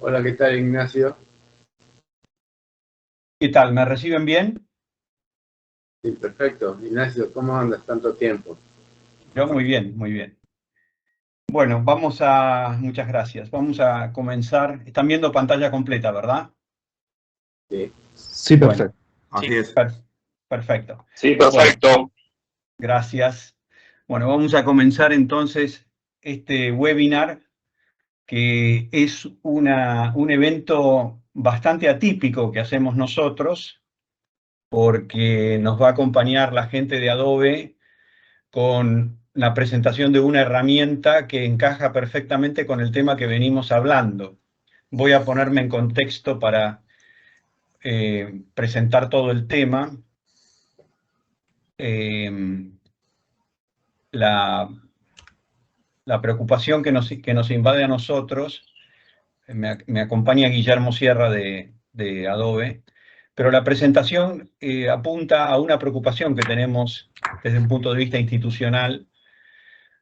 Hola, ¿qué tal, Ignacio? ¿Qué tal? ¿Me reciben bien? Sí, perfecto. Ignacio, ¿cómo andas? Tanto tiempo. Yo muy bien, muy bien. Bueno, muchas gracias. Vamos a comenzar. Están viendo pantalla completa, ¿verdad? Sí. Sí, Bueno, perfecto. Así es. perfecto. Sí, Bueno, perfecto. gracias. Bueno, vamos a comenzar entonces este webinar, que es un evento bastante atípico que hacemos nosotros, porque nos va a acompañar la gente de Adobe con la presentación de una herramienta que encaja perfectamente con el tema que venimos hablando. Voy a ponerme en contexto para presentar todo el tema. La preocupación que nos invade a nosotros, me acompaña Guillermo Sierra de Adobe, pero la presentación apunta a una preocupación que tenemos desde un punto de vista institucional,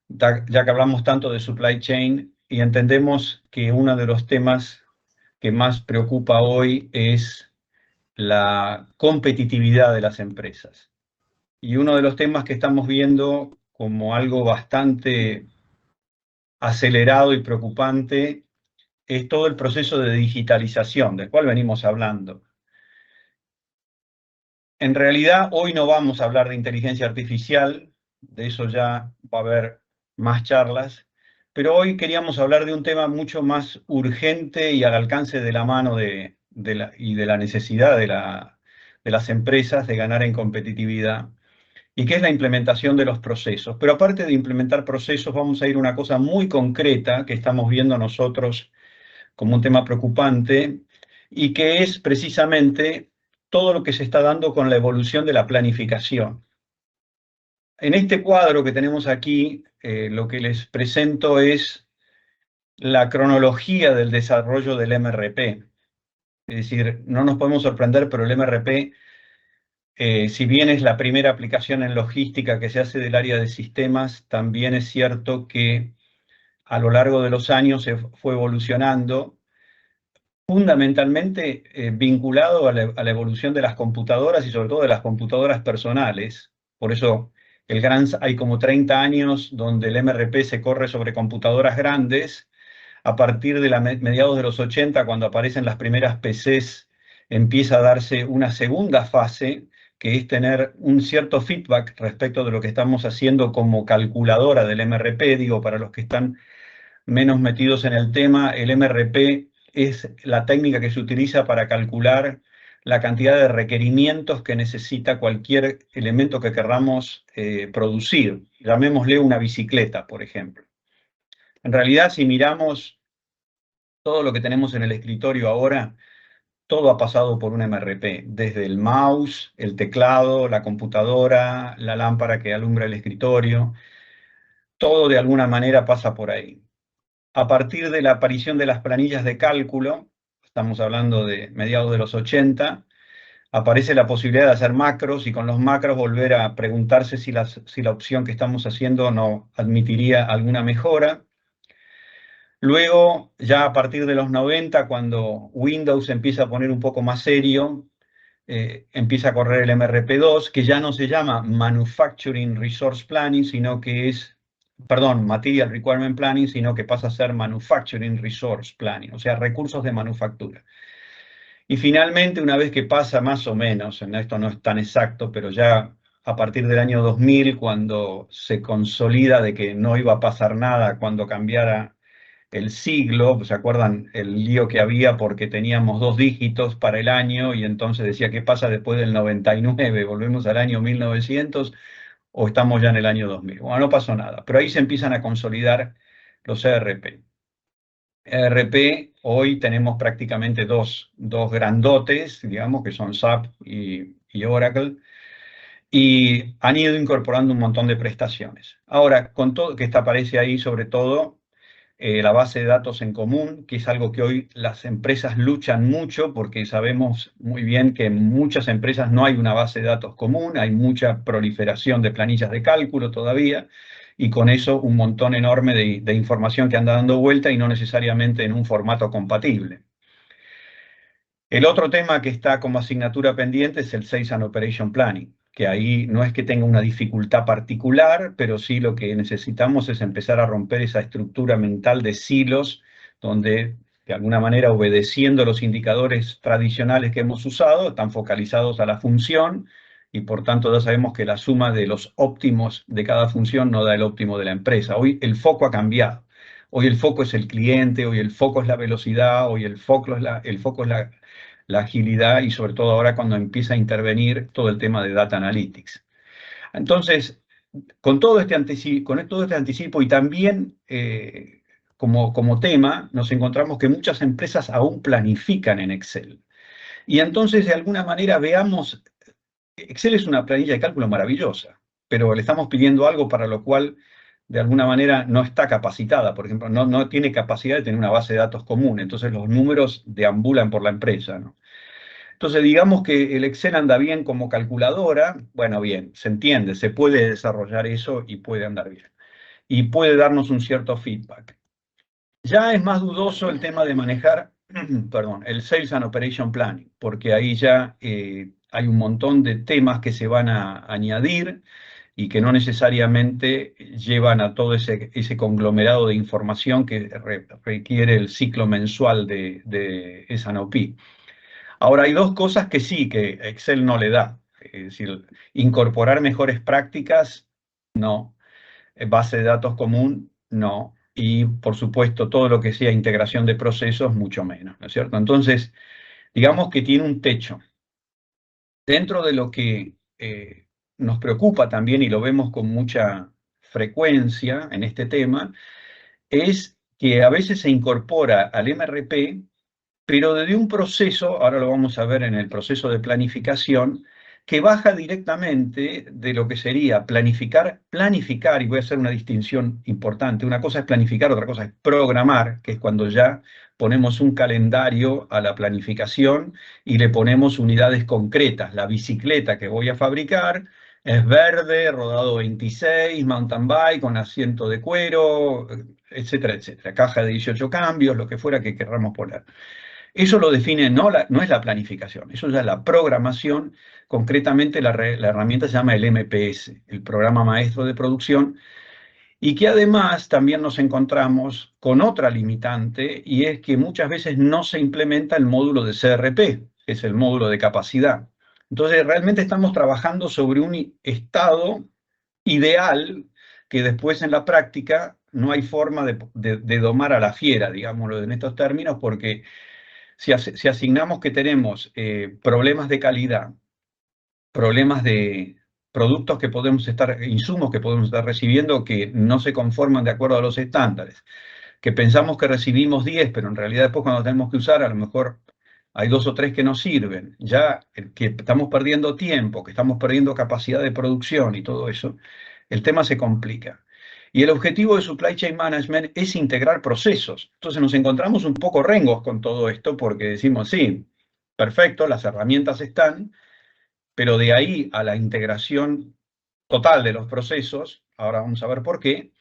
ya que hablamos tanto de supply chain y entendemos que uno de los temas que más preocupa hoy es la competitividad de las empresas. Y uno de los temas que estamos viendo como algo bastante acelerado y preocupante es todo el proceso de digitalización, del cual venimos hablando. En realidad, hoy no vamos a hablar de inteligencia artificial, de eso ya va a haber más charlas, pero hoy queríamos hablar de un tema mucho más urgente y al alcance de la mano y de la necesidad de las empresas de ganar en competitividad, y que es la implementación de los procesos. Pero aparte de implementar procesos, vamos a ir a una cosa muy concreta que estamos viendo nosotros como un tema preocupante, y que es precisamente todo lo que se está dando con la evolución de la planificación. En este cuadro que tenemos aquí, lo que les presento es la cronología del desarrollo del MRP. Es decir, no nos podemos sorprender, pero el MRP, si bien es la primera aplicación en logística que se hace del área de sistemas, también es cierto que a lo largo de los años se fue evolucionando, fundamentalmente vinculado a la evolución de las computadoras y sobre todo de las computadoras personales. Por eso hay como 30 años donde el MRP se corre sobre computadoras grandes. A partir de mediados de los 80, cuando aparecen las primeras PCs, empieza a darse una segunda fase, que es tener un cierto feedback respecto de lo que estamos haciendo como calculadora del MRP. Digo, para los que están menos metidos en el tema, el MRP es la técnica que se utiliza para calcular la cantidad de requerimientos que necesita cualquier elemento que querramos producir. Llamémosle una bicicleta, por ejemplo. En realidad, si miramos todo lo que tenemos en el escritorio ahora, todo ha pasado por un MRP, desde el mouse, el teclado, la computadora, la lámpara que alumbra el escritorio. Todo de alguna manera pasa por ahí. A partir de la aparición de las planillas de cálculo, estamos hablando de mediados de los 80, aparece la posibilidad de hacer macros, y con los macros volver a preguntarse si la opción que estamos haciendo no admitiría alguna mejora. Luego, ya a partir de los 90, cuando Windows empieza a poner un poco más serio, empieza a correr el MRP2, que ya no se llama Manufacturing Resource Planning, sino que es, perdón, Material Requirement Planning, sino que pasa a ser Manufacturing Resource Planning, o sea, recursos de manufactura. Y finalmente, una vez que pasa más o menos, esto no es tan exacto, pero ya a partir del año 2000, cuando se consolida de que no iba a pasar nada cuando cambiara el siglo, ¿se acuerdan el lío que había porque teníamos 2 dígitos para el año y entonces decía, ¿qué pasa después del 99? ¿Volvemos al año 1900 o estamos ya en el año 2000? Bueno, no pasó nada, pero ahí se empiezan a consolidar los ERP. ERP, hoy tenemos prácticamente dos grandotes, digamos, que son SAP y Oracle, y han ido incorporando un montón de prestaciones. Ahora, con todo, que aparece ahí sobre todo la base de datos en común, que es algo que hoy las empresas luchan mucho, porque sabemos muy bien que en muchas empresas no hay una base de datos común, hay mucha proliferación de planillas de cálculo todavía, y con eso un montón enorme de información que anda dando vuelta y no necesariamente en un formato compatible. El otro tema que está como asignatura pendiente es el Sales and Operation Planning, que ahí no es que tenga una dificultad particular, pero sí lo que necesitamos es empezar a romper esa estructura mental de silos, donde de alguna manera, obedeciendo los indicadores tradicionales que hemos usado, están focalizados a la función, y por tanto ya sabemos que la suma de los óptimos de cada función no da el óptimo de la empresa. Hoy el foco ha cambiado. Hoy el foco es el cliente, hoy el foco es la velocidad, hoy el foco es la agilidad, y sobre todo ahora cuando empieza a intervenir todo el tema de data analytics. Entonces, con todo este anticipo y también como tema, nos encontramos que muchas empresas aún planifican en Excel. Y entonces, de alguna manera, veamos, Excel es una planilla de cálculo maravillosa, pero le estamos pidiendo algo para lo cual, de alguna manera, no está capacitada. Por ejemplo, no tiene capacidad de tener una base de datos común, entonces los números deambulan por la empresa, ¿no? Entonces, digamos que el Excel anda bien como calculadora, bueno, bien, se entiende, se puede desarrollar eso y puede andar bien. Y puede darnos un cierto feedback. Ya es más dudoso el tema de manejar, perdón, el Sales and Operation Planning, porque ahí ya hay un montón de temas que se van a añadir y que no necesariamente llevan a todo ese conglomerado de información que requiere el ciclo mensual de S&OP. Ahora, hay dos cosas que sí, que Excel no le da. Es decir, incorporar mejores prácticas, no. Base de datos común, no. Y, por supuesto, todo lo que sea integración de procesos, mucho menos, ¿no es cierto? Entonces, digamos que tiene un techo. Dentro de lo que nos preocupa también, y lo vemos con mucha frecuencia en este tema, es que a veces se incorpora al MRP, pero desde un proceso, ahora lo vamos a ver en el proceso de planificación, que baja directamente de lo que sería planificar, y voy a hacer una distinción importante. Una cosa es planificar, otra cosa es programar, que es cuando ya ponemos un calendario a la planificación y le ponemos unidades concretas. La bicicleta que voy a fabricar es verde, rodado 26, mountain bike, con asiento de cuero, etcétera, etcétera. Caja de 18 cambios, lo que fuera que queramos poner. Eso lo define, no es la planificación, eso ya es la programación. Concretamente la herramienta se llama el MPS, el Programa Maestro de Producción, y que además también nos encontramos con otra limitante, y es que muchas veces no se implementa el módulo de CRP, que es el módulo de capacidad. Entonces realmente estamos trabajando sobre un estado ideal que después en la práctica no hay forma de domar a la fiera, digámoslo en estos términos, porque si asignamos que tenemos problemas de calidad, problemas de productos que podemos estar, insumos que podemos estar recibiendo que no se conforman de acuerdo a los estándares, que pensamos que recibimos 10, pero en realidad después cuando tenemos que usar a lo mejor hay 2 o 3 que no sirven, ya que estamos perdiendo tiempo, que estamos perdiendo capacidad de producción y todo eso, el tema se complica. Y el objetivo de Supply Chain Management es integrar procesos. Entonces nos encontramos un poco rengos con todo esto porque decimos, sí, perfecto, las herramientas están, pero de ahí a la integración total de los procesos, ahora vamos a ver por qué,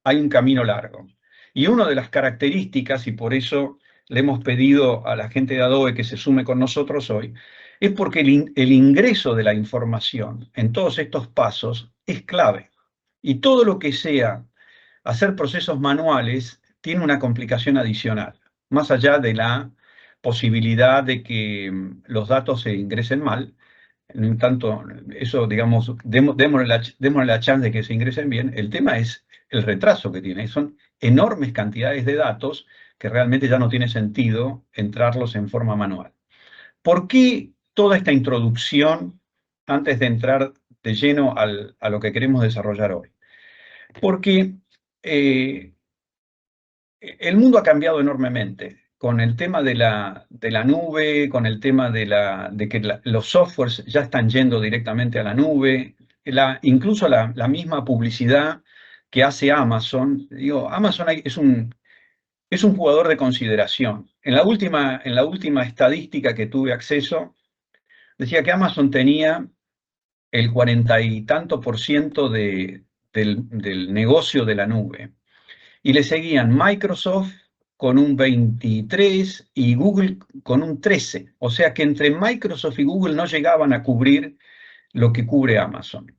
hay un camino largo. Y una de las características, y por eso le hemos pedido a la gente de Adobe que se sume con nosotros hoy, es porque el ingreso de la información en todos estos pasos es clave. Y todo lo que sea hacer procesos manuales tiene una complicación adicional, más allá de la posibilidad de que los datos se ingresen mal. En tanto, eso, digamos, démosle la chance de que se ingresen bien. El tema es el retraso que tiene. Son enormes cantidades de datos que realmente ya no tiene sentido entrarlos en forma manual. ¿Por qué toda esta introducción antes de entrar de lleno a lo que queremos desarrollar hoy? Porque el mundo ha cambiado enormemente con el tema de la nube, con el tema de que los softwares ya están yendo directamente a la nube, incluso la misma publicidad que hace Amazon. Digo, Amazon es un jugador de consideración. En la última estadística que tuve acceso, decía que Amazon tenía el 40 y tanto por ciento del negocio de la nube. Y le seguían Microsoft, con un 23 y Google con un 13. O sea que entre Microsoft y Google no llegaban a cubrir lo que cubre Amazon.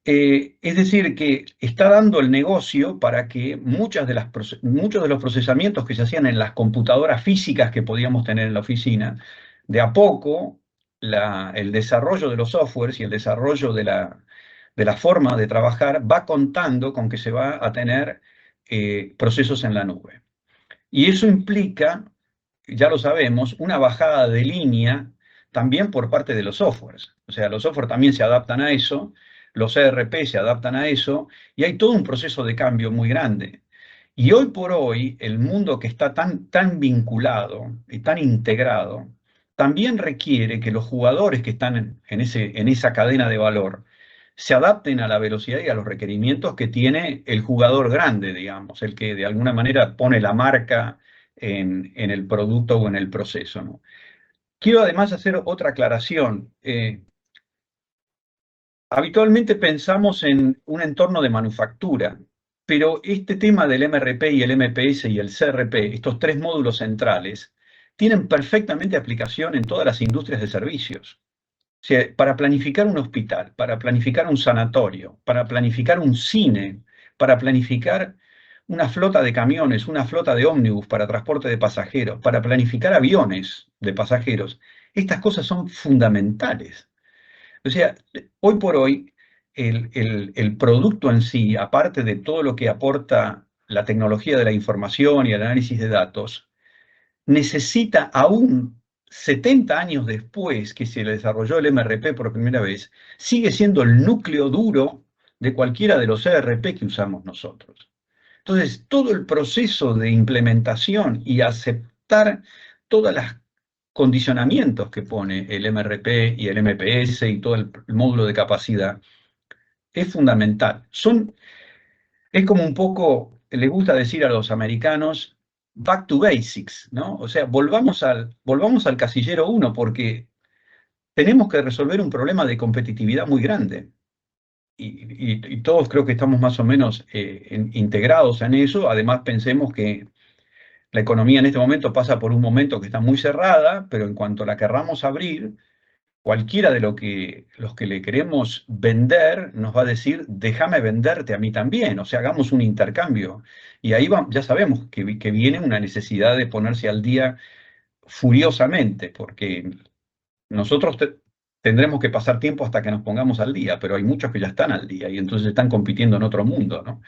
Es decir, que está dando el negocio para que muchos de los procesamientos que se hacían en las computadoras físicas que podíamos tener en la oficina, de a poco el desarrollo de los softwares y el desarrollo de la forma de trabajar va contando con que se va a tener procesos en la nube. Y eso implica, ya lo sabemos, una bajada de línea también por parte de los softwares. O sea, los softwares también se adaptan a eso, los ERP se adaptan a eso, y hay todo un proceso de cambio muy grande. Y hoy por hoy, el mundo que está tan vinculado y tan integrado, también requiere que los jugadores que están en esa cadena de valor se adapten a la velocidad y a los requerimientos que tiene el jugador grande, digamos, el que de alguna manera pone la marca en el producto o en el proceso, ¿no? Quiero además hacer otra aclaración. Habitualmente pensamos en un entorno de manufactura, pero este tema del MRP y el MPS y el CRP, estos tres módulos centrales, tienen perfectamente aplicación en todas las industrias de servicios. O sea, para planificar un hospital, para planificar un sanatorio, para planificar un cine, para planificar una flota de camiones, una flota de ómnibus para transporte de pasajeros, para planificar aviones de pasajeros, estas cosas son fundamentales. O sea, hoy por hoy, el producto en sí, aparte de todo lo que aporta la tecnología de la información y el análisis de datos, necesita aún 70 años después que se le desarrolló el MRP por primera vez, sigue siendo el núcleo duro de cualquiera de los ERP que usamos nosotros. Entonces, todo el proceso de implementación y aceptar todos los condicionamientos que pone el MRP y el MPS y todo el módulo de capacidad es fundamental. Es como un poco, le gusta decir a los americanos, back to basics, ¿no? O sea, volvamos al casillero 1 porque tenemos que resolver un problema de competitividad muy grande. Y todos creo que estamos más o menos integrados en eso. Además, pensemos que la economía en este momento pasa por un momento que está muy cerrada, pero en cuanto la querramos abrir, cualquiera de los que le queremos vender nos va a decir, déjame venderte a mí también, o sea, hagamos un intercambio. Y ahí ya sabemos que viene una necesidad de ponerse al día furiosamente, porque nosotros tendremos que pasar tiempo hasta que nos pongamos al día, pero hay muchos que ya están al día y entonces están compitiendo en otro mundo, ¿no?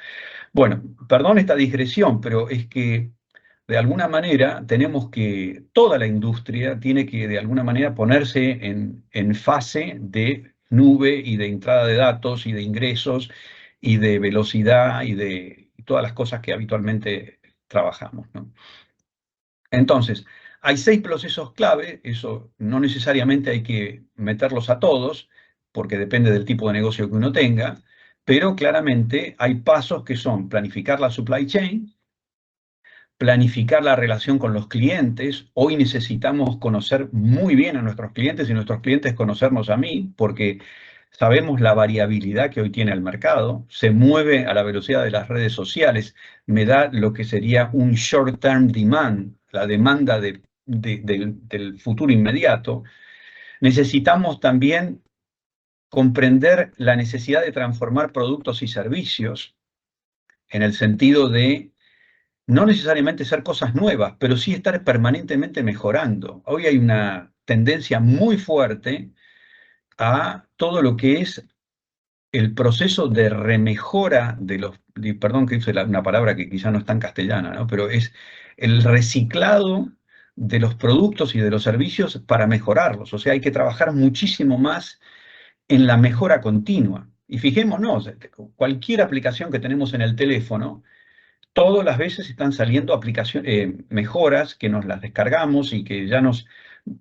Bueno, perdón esta digresión, pero es que de alguna manera toda la industria tiene que de alguna manera ponerse en fase de nube y de entrada de datos y de ingresos y de velocidad y de todas las cosas que habitualmente trabajamos, ¿no? Entonces, hay 6 procesos clave, eso no necesariamente hay que meterlos a todos, porque depende del tipo de negocio que uno tenga, pero claramente hay pasos que son planificar la supply chain, planificar la relación con los clientes. Hoy necesitamos conocer muy bien a nuestros clientes y nuestros clientes conocernos a mí, porque sabemos la variabilidad que hoy tiene el mercado, se mueve a la velocidad de las redes sociales, me da lo que sería un short-term demand, la demanda del futuro inmediato. Necesitamos también comprender la necesidad de transformar productos y servicios en el sentido de no necesariamente ser cosas nuevas, pero sí estar permanentemente mejorando. Hoy hay una tendencia muy fuerte a todo lo que es el proceso de remejora perdón que use una palabra que quizá no es tan castellana, ¿no? Pero es el reciclado de los productos y de los servicios para mejorarlos. O sea, hay que trabajar muchísimo más en la mejora continua. Y fijémonos, cualquier aplicación que tenemos en el teléfono, todas las veces están saliendo mejoras que nos las descargamos y que ya nos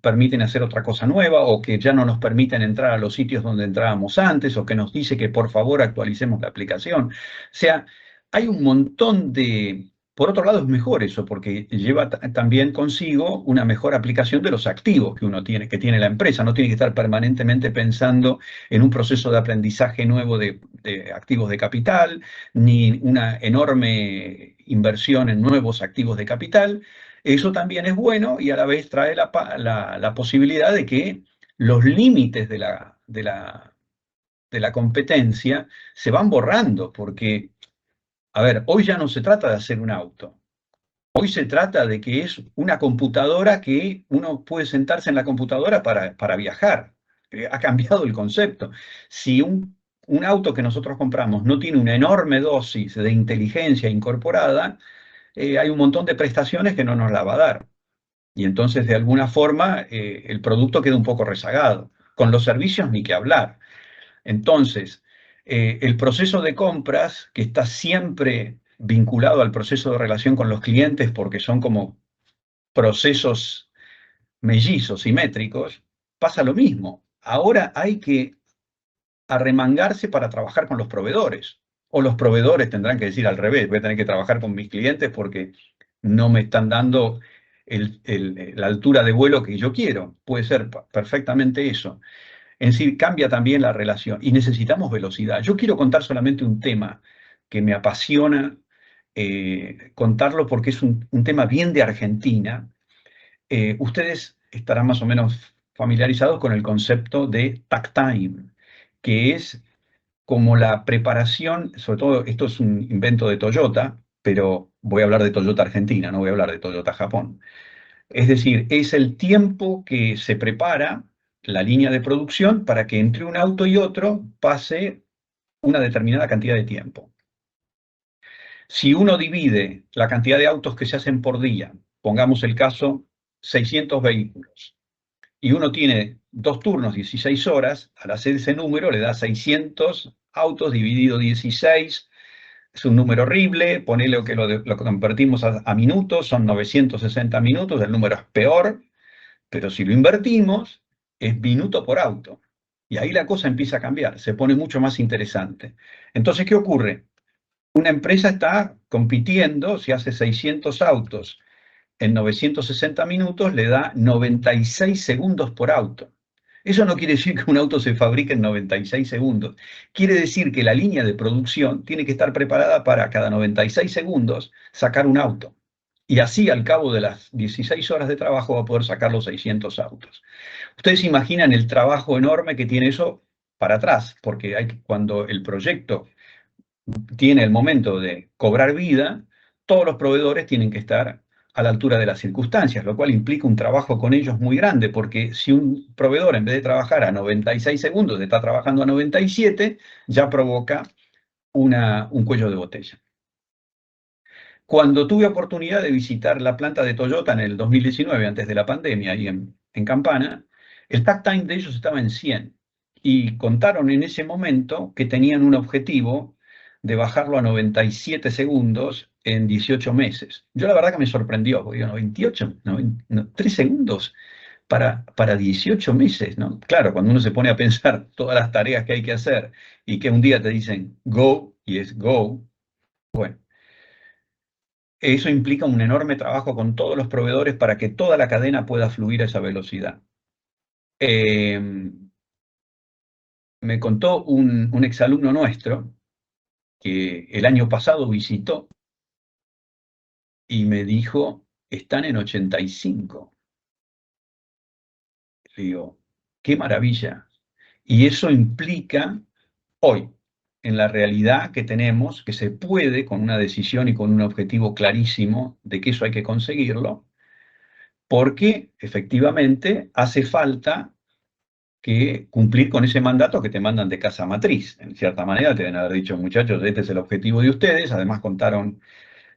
permiten hacer otra cosa nueva o que ya no nos permiten entrar a los sitios donde entrábamos antes o que nos dice que por favor actualicemos la aplicación. O sea, hay un montón de Por otro lado, es mejor eso, porque lleva también consigo una mejor aplicación de los activos que uno tiene, que tiene la empresa. No tiene que estar permanentemente pensando en un proceso de aprendizaje nuevo de activos de capital, ni una enorme inversión en nuevos activos de capital. Eso también es bueno y a la vez trae la posibilidad de que los límites de la competencia se van borrando, porque, a ver, hoy ya no se trata de hacer un auto. Hoy se trata de que es una computadora que uno puede sentarse en la computadora para viajar. Ha cambiado el concepto. Si un auto que nosotros compramos no tiene una enorme dosis de inteligencia incorporada, hay un montón de prestaciones que no nos la va a dar. Y entonces, de alguna forma, el producto queda un poco rezagado. Con los servicios ni que hablar. Entonces, el proceso de compras, que está siempre vinculado al proceso de relación con los clientes, porque son como procesos mellizos, simétricos, pasa lo mismo. Ahora hay que arremangarse para trabajar con los proveedores. O los proveedores tendrán que decir al revés, voy a tener que trabajar con mis clientes porque no me están dando la altura de vuelo que yo quiero. Puede ser perfectamente eso. En sí, cambia también la relación y necesitamos velocidad. Yo quiero contar solamente un tema que me apasiona contarlo porque es un tema bien de Argentina. Ustedes estarán más o menos familiarizados con el concepto de takt time, que es como la preparación, sobre todo esto es un invento de Toyota, pero voy a hablar de Toyota Argentina, no voy a hablar de Toyota Japón. Es decir, es el tiempo que se prepara la línea de producción para que entre un auto y otro pase una determinada cantidad de tiempo. Si uno divide la cantidad de autos que se hacen por día, pongamos el caso 600 vehículos, y uno tiene 2 turnos, 16 horas, al hacer ese número le da 600 autos dividido 16, es un número horrible, ponele que lo convertimos a minutos, son 960 minutos, el número es peor, pero si lo invertimos, es minuto por auto. Y ahí la cosa empieza a cambiar, se pone mucho más interesante. Entonces, ¿qué ocurre? Una empresa está compitiendo, si hace 600 autos en 960 minutos, le da 96 segundos por auto. Eso no quiere decir que un auto se fabrique en 96 segundos. Quiere decir que la línea de producción tiene que estar preparada para cada 96 segundos sacar un auto. Y así, al cabo de las 16 horas de trabajo, va a poder sacar los 600 autos. Ustedes imaginan el trabajo enorme que tiene eso para atrás, porque cuando el proyecto tiene el momento de cobrar vida, todos los proveedores tienen que estar a la altura de las circunstancias, lo cual implica un trabajo con ellos muy grande, porque si un proveedor en vez de trabajar a 96 segundos está trabajando a 97, ya provoca un cuello de botella. Cuando tuve oportunidad de visitar la planta de Toyota en el 2019, antes de la pandemia, ahí en Campana, el takt time de ellos estaba en 100. Y contaron en ese momento que tenían un objetivo de bajarlo a 97 segundos en 18 meses. Yo la verdad que me sorprendió, porque 98, 3 segundos para 18 meses, ¿no? Claro, cuando uno se pone a pensar todas las tareas que hay que hacer y que un día te dicen go y es go, bueno. Eso implica un enorme trabajo con todos los proveedores para que toda la cadena pueda fluir a esa velocidad. Me contó un exalumno nuestro que el año pasado visitó y me dijo, están en 85. Le digo, qué maravilla. Y eso implica hoy, en la realidad que tenemos, que se puede, con una decisión y con un objetivo clarísimo de que eso hay que conseguirlo, porque efectivamente hace falta que cumplir con ese mandato que te mandan de casa matriz. En cierta manera te deben haber dicho, muchachos, este es el objetivo de ustedes. Además contaron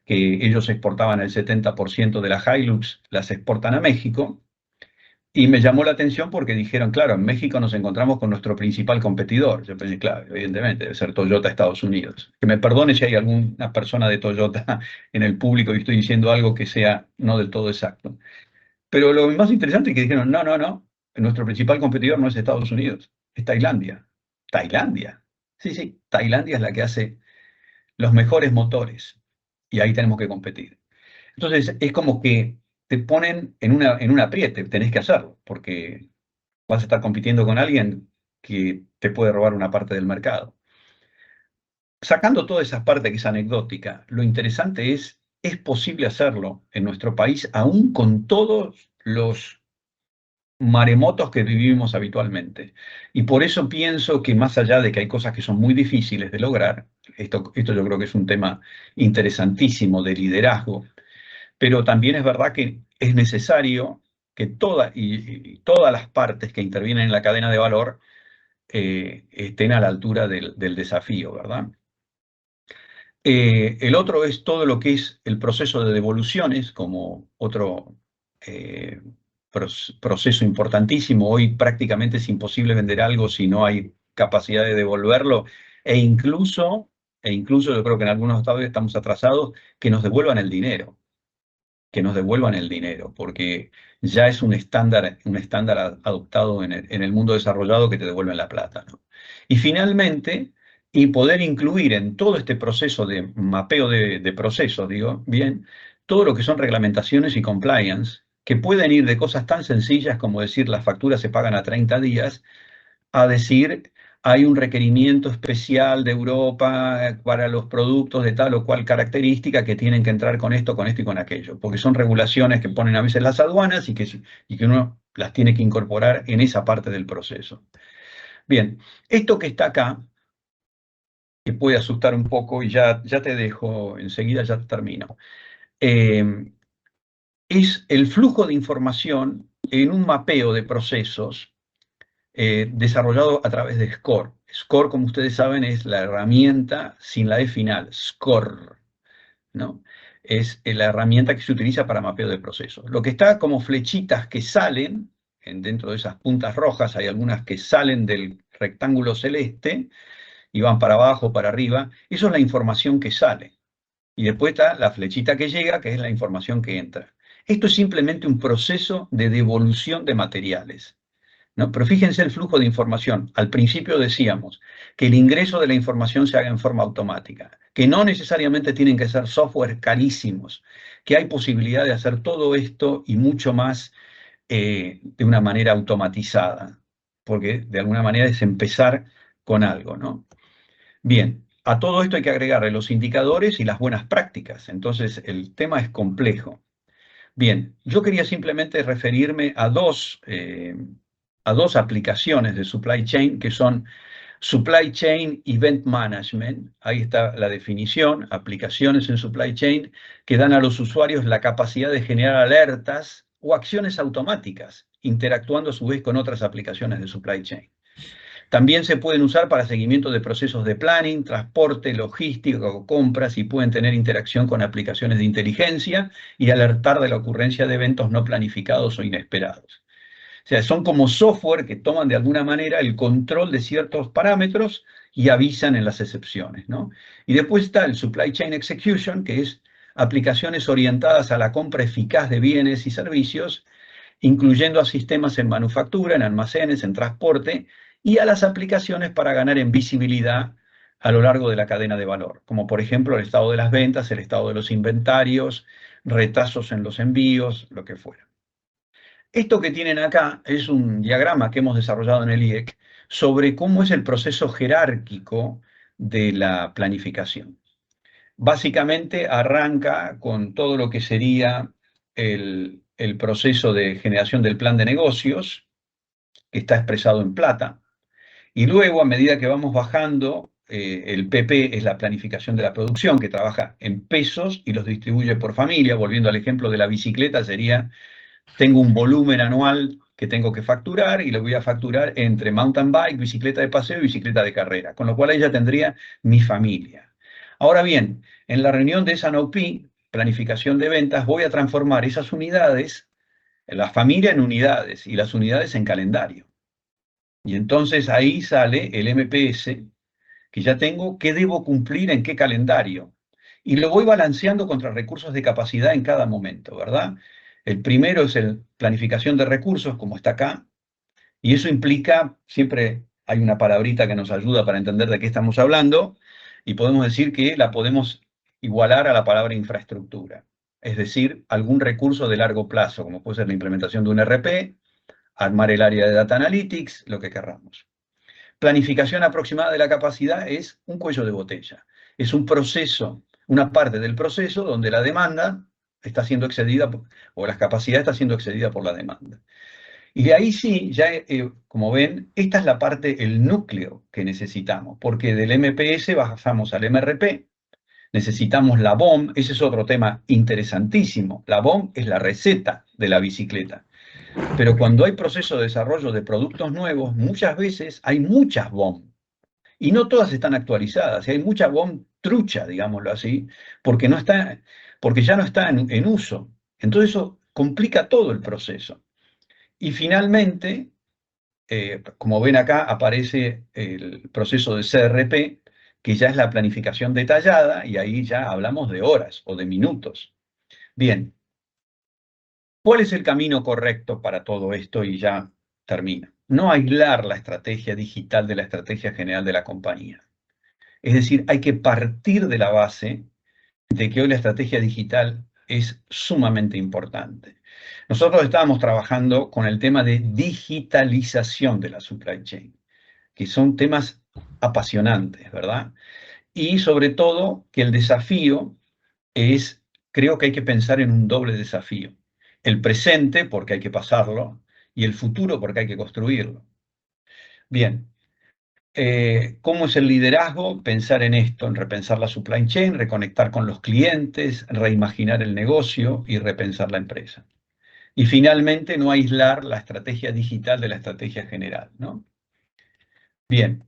que ellos exportaban el 70% de la Hilux, las exportan a México. Y me llamó la atención porque dijeron, claro, en México nos encontramos con nuestro principal competidor. Yo pensé, claro, evidentemente, debe ser Toyota Estados Unidos. Que me perdone si hay alguna persona de Toyota en el público y estoy diciendo algo que sea no del todo exacto. Pero lo más interesante es que dijeron, no, no, no, nuestro principal competidor no es Estados Unidos, es Tailandia. ¿Tailandia? Sí, sí, Tailandia es la que hace los mejores motores. y ahí tenemos que competir. Entonces, es como que te ponen en un apriete, tenés que hacerlo, porque vas a estar compitiendo con alguien que te puede robar una parte del mercado. Sacando toda esa parte que es anecdótica, lo interesante es posible hacerlo en nuestro país, aún con todos los maremotos que vivimos habitualmente. Y por eso pienso que más allá de que hay cosas que son muy difíciles de lograr, esto yo creo que es un tema interesantísimo de liderazgo, pero también es verdad que es necesario que y todas las partes que intervienen en la cadena de valor estén a la altura del desafío, ¿verdad? El otro es todo lo que es el proceso de devoluciones, como otro eh, proceso importantísimo. Hoy prácticamente es imposible vender algo si no hay capacidad de devolverlo, e incluso yo creo que en algunos estados estamos atrasados, que nos devuelvan el dinero, porque ya es un estándar adoptado en el mundo desarrollado que te devuelven la plata, ¿no? Y finalmente, y poder incluir en todo este proceso de mapeo de procesos, digo, bien, todo lo que son reglamentaciones y compliance, que pueden ir de cosas tan sencillas como decir las facturas se pagan a 30 días, a decir hay un requerimiento especial de Europa para los productos de tal o cual característica que tienen que entrar con esto y con aquello, porque son regulaciones que ponen a veces las aduanas y que uno las tiene que incorporar en esa parte del proceso. Bien, esto que está acá, que puede asustar un poco, y ya te dejo, enseguida ya termino, es el flujo de información en un mapeo de procesos desarrollado a través de SCORE. SCORE, como ustedes saben, es la herramienta sin la E final, SCORE, ¿no? Es la herramienta que se utiliza para mapeo de procesos. Lo que está como flechitas que salen, dentro de esas puntas rojas, hay algunas que salen del rectángulo celeste y van para abajo, para arriba, eso es la información que sale. Y después está la flechita que llega, que es la información que entra. Esto es simplemente un proceso de devolución de materiales, ¿no? Pero fíjense el flujo de información. Al principio decíamos que el ingreso de la información se haga en forma automática, que no necesariamente tienen que ser software carísimos, que hay posibilidad de hacer todo esto y mucho más de una manera automatizada, porque de alguna manera es empezar con algo, ¿no? Bien, a todo esto hay que agregarle los indicadores y las buenas prácticas. Entonces el tema es complejo. Bien, yo quería simplemente referirme a dos aplicaciones de supply chain que son Supply Chain Event Management. Ahí está la definición, aplicaciones en supply chain que dan a los usuarios la capacidad de generar alertas o acciones automáticas, interactuando a su vez con otras aplicaciones de supply chain. También se pueden usar para seguimiento de procesos de planning, transporte, logística o compras y pueden tener interacción con aplicaciones de inteligencia y alertar de la ocurrencia de eventos no planificados o inesperados. O sea, son como software que toman de alguna manera el control de ciertos parámetros y avisan en las excepciones, ¿no? Y después está el Supply Chain Execution, que es aplicaciones orientadas a la compra eficaz de bienes y servicios, incluyendo a sistemas en manufactura, en almacenes, en transporte, y a las aplicaciones para ganar en visibilidad a lo largo de la cadena de valor, como por ejemplo el estado de las ventas, el estado de los inventarios, retrasos en los envíos, lo que fuera. Esto que tienen acá es un diagrama que hemos desarrollado en el IEC sobre cómo es el proceso jerárquico de la planificación. Básicamente arranca con todo lo que sería el proceso de generación del plan de negocios, que está expresado en plata, y luego a medida que vamos bajando, el PP es la planificación de la producción, que trabaja en pesos y los distribuye por familia. Volviendo al ejemplo de la bicicleta, sería, tengo un volumen anual que tengo que facturar y lo voy a facturar entre mountain bike, bicicleta de paseo y bicicleta de carrera, con lo cual ahí ya tendría mi familia. Ahora bien, en la reunión de S&OP, planificación de ventas, voy a transformar esas unidades, la familia en unidades y las unidades en calendario. Y entonces ahí sale el MPS, que ya tengo qué debo cumplir en qué calendario. Y lo voy balanceando contra recursos de capacidad en cada momento, ¿verdad? El primero es el planificación de recursos, como está acá, y eso implica, siempre hay una palabrita que nos ayuda para entender de qué estamos hablando, y podemos decir que la podemos igualar a la palabra infraestructura. Es decir, algún recurso de largo plazo, como puede ser la implementación de un RP, armar el área de Data Analytics, lo que querramos. Planificación aproximada de la capacidad es un cuello de botella. Es un proceso, una parte del proceso donde la demanda está siendo excedida, o la capacidad está siendo excedida por la demanda. Y de ahí sí, ya como ven, esta es la parte, el núcleo que necesitamos, porque del MPS bajamos al MRP, necesitamos la BOM, ese es otro tema interesantísimo. La BOM es la receta de la bicicleta. Pero cuando hay proceso de desarrollo de productos nuevos, muchas veces hay muchas BOM. Y no todas están actualizadas. Y hay mucha BOM trucha, digámoslo así, porque, porque ya no está en uso. Entonces eso complica todo el proceso. Y finalmente, como ven acá, aparece el proceso de CRP, que ya es la planificación detallada, y ahí ya hablamos de horas o de minutos. Bien, ¿cuál es el camino correcto para todo esto? Y ya termino. No aislar la estrategia digital de la estrategia general de la compañía. Es decir, hay que partir de la base de que hoy la estrategia digital es sumamente importante. Nosotros estábamos trabajando con el tema de digitalización de la supply chain, que son temas apasionantes, ¿verdad? Y sobre todo que el desafío es, creo que hay que pensar en un doble desafío. El presente, porque hay que pasarlo, y el futuro, porque hay que construirlo. Bien, ¿cómo es el liderazgo? Pensar en esto, en repensar la supply chain, reconectar con los clientes, reimaginar el negocio y repensar la empresa. Y finalmente, no aislar la estrategia digital de la estrategia general, ¿no? Bien,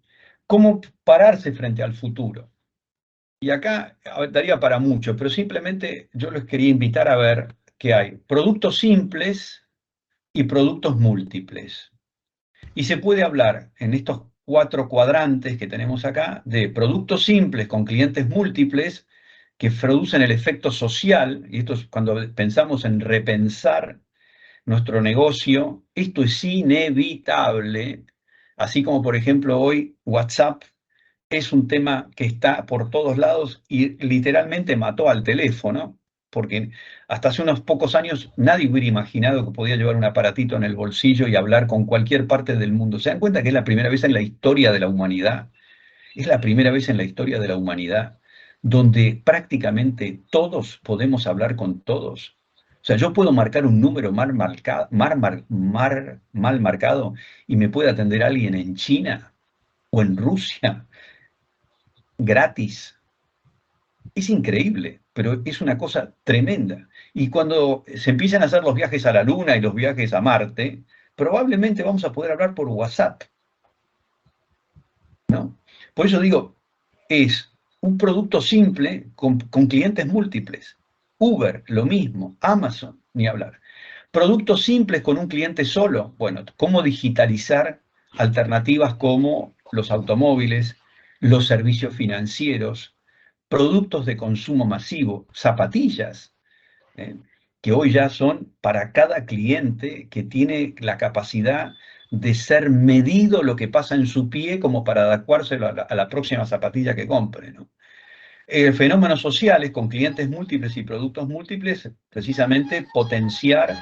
¿cómo pararse frente al futuro? Y acá daría para mucho, pero simplemente yo les quería invitar a ver que hay productos simples y productos múltiples. Y se puede hablar en estos 4 cuadrantes que tenemos acá de productos simples con clientes múltiples que producen el efecto social, y esto es cuando pensamos en repensar nuestro negocio, esto es inevitable, así como por ejemplo hoy WhatsApp es un tema que está por todos lados y literalmente mató al teléfono, porque hasta hace unos pocos años nadie hubiera imaginado que podía llevar un aparatito en el bolsillo y hablar con cualquier parte del mundo. ¿Se dan cuenta que es la primera vez en la historia de la humanidad? Es la primera vez en la historia de la humanidad donde prácticamente todos podemos hablar con todos. O sea, yo puedo marcar un número mal marcado y me puede atender alguien en China o en Rusia gratis. Es increíble, pero es una cosa tremenda. Y cuando se empiezan a hacer los viajes a la Luna y los viajes a Marte, probablemente vamos a poder hablar por WhatsApp, ¿no? Por eso digo, es un producto simple con clientes múltiples. Uber, lo mismo. Amazon, ni hablar. Productos simples con un cliente solo. Bueno, ¿cómo digitalizar alternativas como los automóviles, los servicios financieros, productos de consumo masivo, zapatillas, ¿eh? Que hoy ya son para cada cliente que tiene la capacidad de ser medido lo que pasa en su pie como para adecuárselo a la próxima zapatilla que compre, ¿no? Fenómenos sociales con clientes múltiples y productos múltiples, precisamente potenciar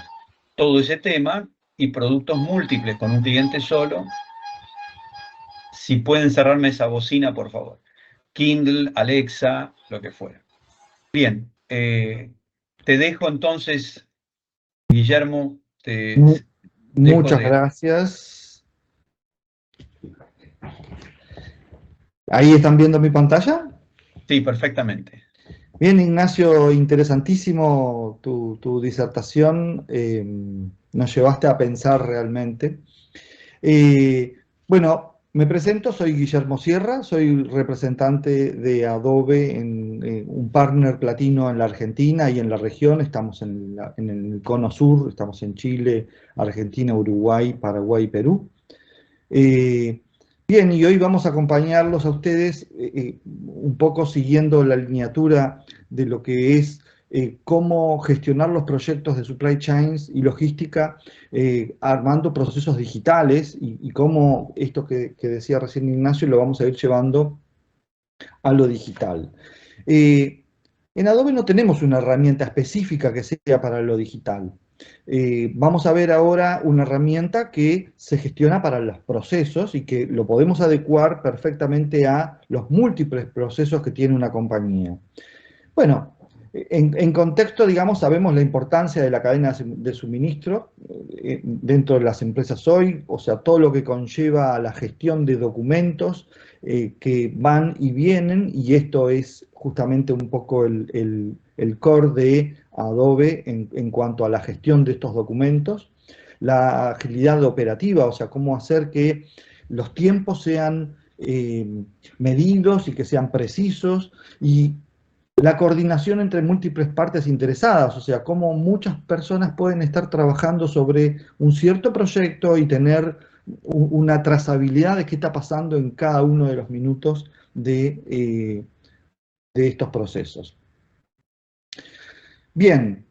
todo ese tema y productos múltiples con un cliente solo. Si pueden cerrarme esa bocina, por favor. Kindle, Alexa, lo que fuera. Bien, te dejo entonces, Guillermo, te dejo Muchas de... gracias. ¿Ahí están viendo mi pantalla? Sí, perfectamente. Bien, Ignacio, interesantísimo tu disertación. Nos llevaste a pensar realmente. Bueno, me presento, soy Guillermo Sierra, soy representante de Adobe, un partner platino en la Argentina y en la región. Estamos en el cono sur, estamos en Chile, Argentina, Uruguay, Paraguay y Perú. Bien, y hoy vamos a acompañarlos a ustedes un poco siguiendo la lineatura de lo que es cómo gestionar los proyectos de supply chains y logística, armando procesos digitales y cómo esto que decía recién Ignacio lo vamos a ir llevando a lo digital. En Adobe no tenemos una herramienta específica que sea para lo digital. Vamos a ver ahora una herramienta que se gestiona para los procesos y que lo podemos adecuar perfectamente a los múltiples procesos que tiene una compañía. Bueno, en contexto, digamos, sabemos la importancia de la cadena de suministro dentro de las empresas hoy, o sea, todo lo que conlleva a la gestión de documentos que van y vienen, y esto es justamente un poco el core de Adobe en cuanto a la gestión de estos documentos. La agilidad operativa, o sea, cómo hacer que los tiempos sean medidos y que sean precisos, y la coordinación entre múltiples partes interesadas, o sea, cómo muchas personas pueden estar trabajando sobre un cierto proyecto y tener una trazabilidad de qué está pasando en cada uno de los minutos de estos procesos. Bien,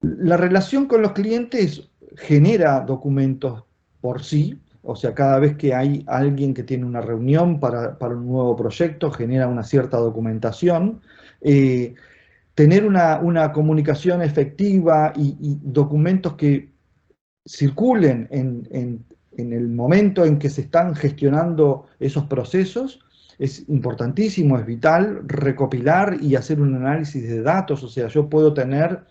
la relación con los clientes genera documentos por sí, o sea, cada vez que hay alguien que tiene una reunión para un nuevo proyecto, genera una cierta documentación. Tener una comunicación efectiva y documentos que circulen en el momento en que se están gestionando esos procesos es importantísimo, es vital recopilar y hacer un análisis de datos. O sea, yo puedo tener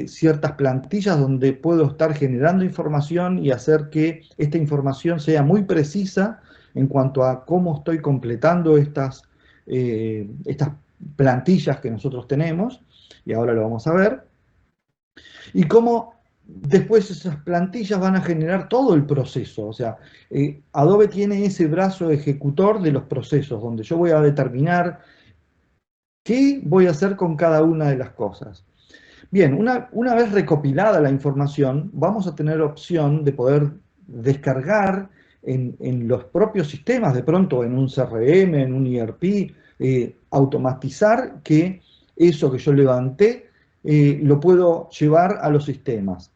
ciertas plantillas donde puedo estar generando información y hacer que esta información sea muy precisa en cuanto a cómo estoy completando estas plantillas que nosotros tenemos, y ahora lo vamos a ver, y cómo después esas plantillas van a generar todo el proceso. O sea, Adobe tiene ese brazo ejecutor de los procesos, donde yo voy a determinar qué voy a hacer con cada una de las cosas. Bien, una vez recopilada la información, vamos a tener opción de poder descargar en los propios sistemas, de pronto en un CRM, en un ERP, automatizar que eso que yo levanté lo puedo llevar a los sistemas.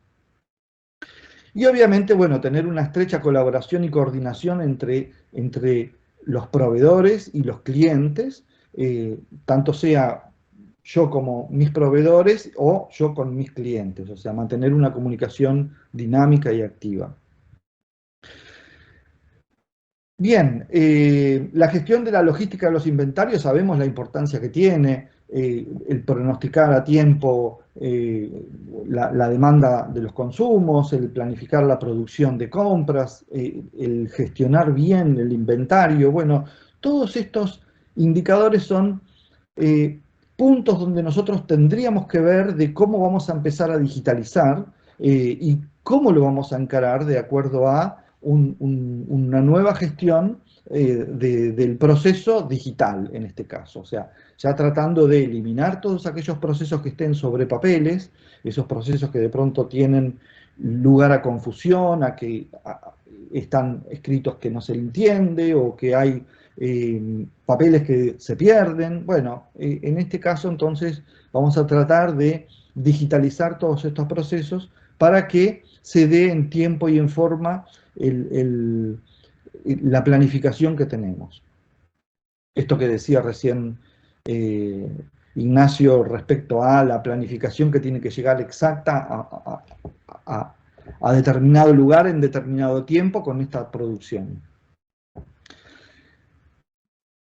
Y obviamente, bueno, tener una estrecha colaboración y coordinación entre los proveedores y los clientes, tanto sea yo como mis proveedores o yo con mis clientes, o sea, mantener una comunicación dinámica y activa. Bien, la gestión de la logística de los inventarios, sabemos la importancia que tiene, el pronosticar a tiempo la demanda de los consumos, el planificar la producción de compras, el gestionar bien el inventario. Bueno, todos estos indicadores son puntos donde nosotros tendríamos que ver de cómo vamos a empezar a digitalizar y cómo lo vamos a encarar de acuerdo a una nueva gestión del proceso digital, en este caso. O sea, ya tratando de eliminar todos aquellos procesos que estén sobre papeles, esos procesos que de pronto tienen lugar a confusión, a que están escritos que no se entiende, o que hay papeles que se pierden. Bueno, en este caso entonces vamos a tratar de digitalizar todos estos procesos para que se dé en tiempo y en forma la planificación que tenemos. Esto que decía recién Ignacio respecto a la planificación que tiene que llegar exacta a determinado lugar en determinado tiempo con esta producción.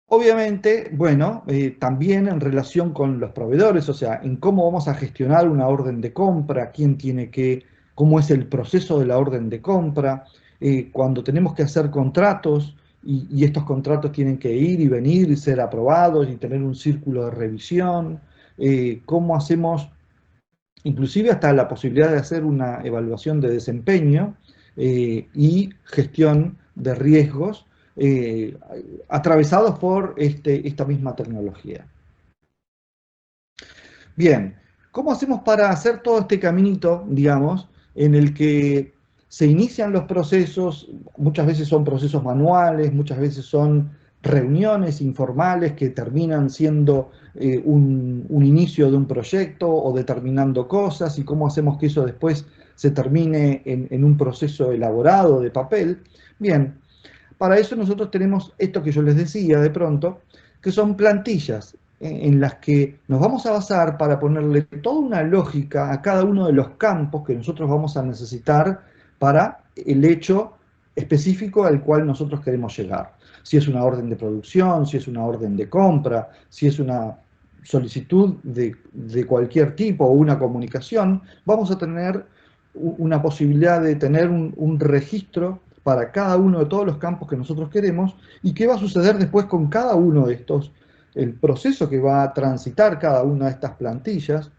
Obviamente, bueno, también en relación con los proveedores, o sea, en cómo vamos a gestionar una orden de compra, quién tiene que, cómo es el proceso de la orden de compra, cuando tenemos que hacer contratos y estos contratos tienen que ir y venir y ser aprobados y tener un círculo de revisión, cómo hacemos, inclusive hasta la posibilidad de hacer una evaluación de desempeño y gestión de riesgos, atravesados por esta misma tecnología. Bien, ¿cómo hacemos para hacer todo este caminito, digamos, en el que se inician los procesos? Muchas veces son procesos manuales, muchas veces son reuniones informales que terminan siendo un inicio de un proyecto o determinando cosas, y cómo hacemos que eso después se termine en un proceso elaborado de papel. Bien, para eso nosotros tenemos esto que yo les decía de pronto, que son plantillas en las que nos vamos a basar para ponerle toda una lógica a cada uno de los campos que nosotros vamos a necesitar para el hecho específico al cual nosotros queremos llegar. Si es una orden de producción, si es una orden de compra, si es una solicitud de cualquier tipo o una comunicación, vamos a tener una posibilidad de tener un registro para cada uno de todos los campos que nosotros queremos y qué va a suceder después con cada uno de estos, el proceso que va a transitar cada una de estas plantillas.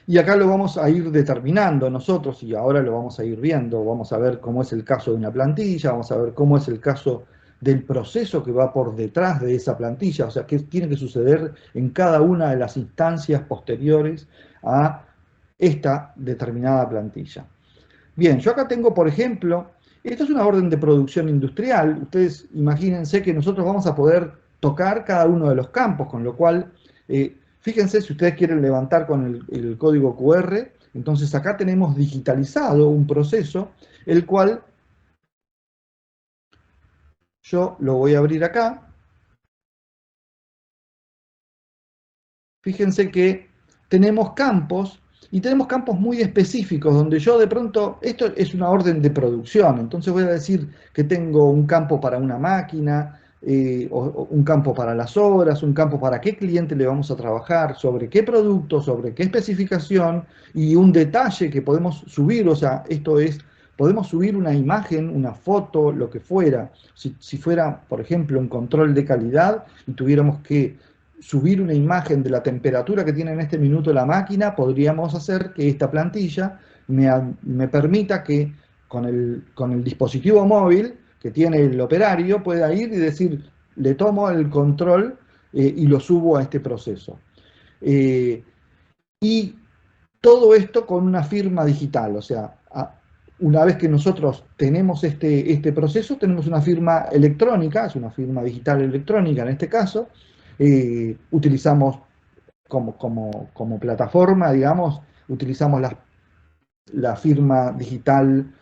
Y acá lo vamos a ir determinando nosotros y ahora lo vamos a ir viendo. Vamos a ver cómo es el caso de una plantilla, vamos a ver cómo es el caso del proceso que va por detrás de esa plantilla, o sea, qué tiene que suceder en cada una de las instancias posteriores a esta determinada plantilla. Bien, yo acá tengo, por ejemplo, esto es una orden de producción industrial. Ustedes imagínense que nosotros vamos a poder tocar cada uno de los campos, con lo cual, fíjense si ustedes quieren levantar con el código QR, entonces acá tenemos digitalizado un proceso, el cual yo lo voy a abrir acá. Fíjense que tenemos campos, y tenemos campos muy específicos, donde yo de pronto, esto es una orden de producción, entonces voy a decir que tengo un campo para una máquina, o un campo para las obras, un campo para qué cliente le vamos a trabajar, sobre qué producto, sobre qué especificación, y un detalle que podemos subir, o sea, esto es, podemos subir una imagen, una foto, lo que fuera. Si fuera, por ejemplo, un control de calidad y tuviéramos que subir una imagen de la temperatura que tiene en este minuto la máquina, podríamos hacer que esta plantilla me permita que con el dispositivo móvil que tiene el operario pueda ir y decir, le tomo el control y lo subo a este proceso. Y todo esto con una firma digital, o sea, una vez que nosotros tenemos este proceso, tenemos una firma electrónica, es una firma digital electrónica en este caso. Utilizamos como plataforma, digamos, utilizamos la firma digital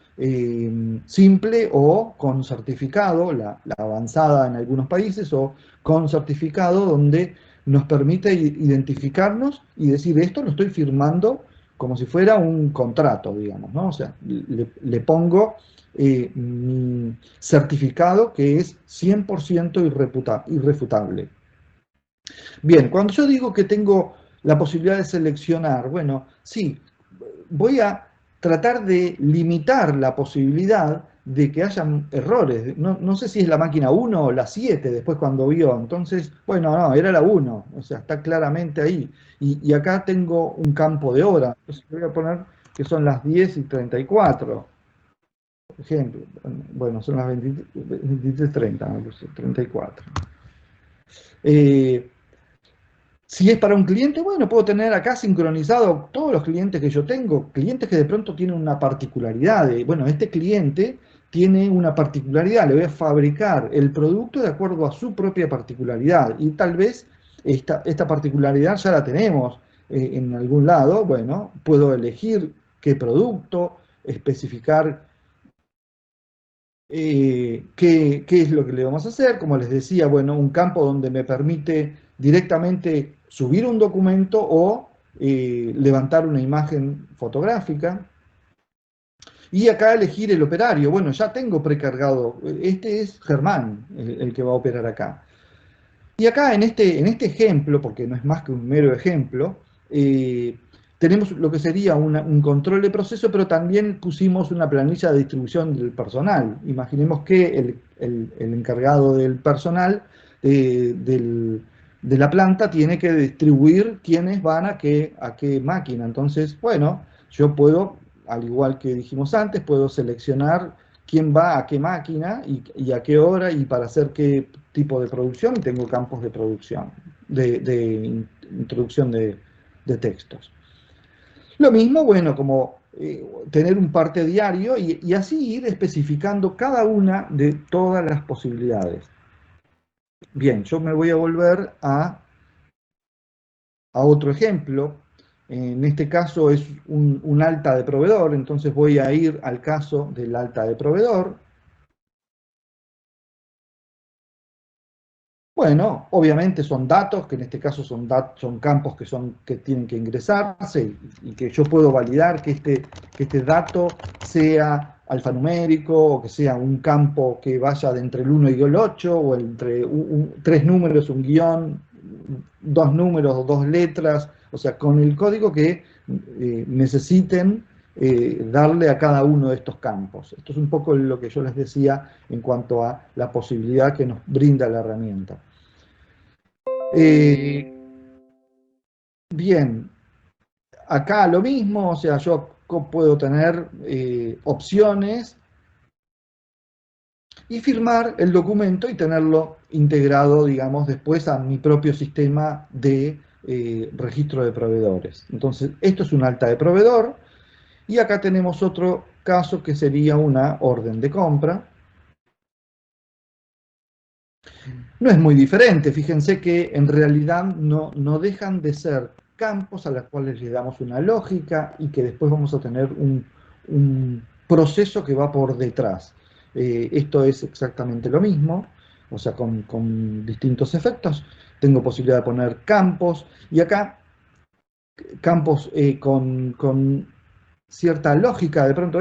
simple o con certificado, la avanzada en algunos países, o con certificado donde nos permite identificarnos y decir, esto lo estoy firmando como si fuera un contrato, digamos, ¿no? O sea, le pongo mi certificado que es 100% irrefutable. Bien, cuando yo digo que tengo la posibilidad de seleccionar, bueno, sí, voy a tratar de limitar la posibilidad de que hayan errores. No sé si es la máquina 1 o la 7 después cuando vio. Entonces, bueno, no, era la 1, o sea, está claramente ahí. Y acá tengo un campo de hora. Entonces voy a poner que son las 10:34. Por ejemplo, bueno, son las 23:30, 34. Si es para un cliente, bueno, puedo tener acá sincronizado todos los clientes que yo tengo, clientes que de pronto tienen una particularidad. Bueno, este cliente tiene una particularidad, le voy a fabricar el producto de acuerdo a su propia particularidad y tal vez esta particularidad ya la tenemos en algún lado. Bueno, puedo elegir qué producto, especificar qué es lo que le vamos a hacer. Como les decía, bueno, un campo donde me permite directamente subir un documento o levantar una imagen fotográfica. Y acá elegir el operario. Bueno, ya tengo precargado. Este es Germán, el que va a operar acá. Y acá en este ejemplo, porque no es más que un mero ejemplo, tenemos lo que sería un control de proceso, pero también pusimos una planilla de distribución del personal. Imaginemos que el encargado del personal de la planta tiene que distribuir quiénes van a qué máquina. Entonces, bueno, yo puedo, al igual que dijimos antes, puedo seleccionar quién va a qué máquina y a qué hora y para hacer qué tipo de producción. Tengo campos de producción, de introducción de textos. Lo mismo, bueno, como tener un parte diario y así ir especificando cada una de todas las posibilidades. Bien, yo me voy a volver a otro ejemplo. En este caso es un alta de proveedor, entonces voy a ir al caso del alta de proveedor. Bueno, obviamente son datos, que en este caso son campos que tienen que ingresarse y que yo puedo validar que este dato sea alfanumérico o que sea un campo que vaya de entre el 1 y el 8 o entre 3 números, un guión, 2 números o 2 letras, o sea, con el código que necesiten darle a cada uno de estos campos. Esto es un poco lo que yo les decía en cuanto a la posibilidad que nos brinda la herramienta. Bien, acá lo mismo, o sea, yo puedo tener opciones y firmar el documento y tenerlo integrado, digamos, después a mi propio sistema de registro de proveedores. Entonces, esto es un alta de proveedor. Y acá tenemos otro caso que sería una orden de compra. No es muy diferente, fíjense que en realidad no dejan de ser campos a los cuales le damos una lógica y que después vamos a tener un proceso que va por detrás. Esto es exactamente lo mismo, o sea, con distintos efectos. Tengo posibilidad de poner campos y acá campos con cierta lógica. De pronto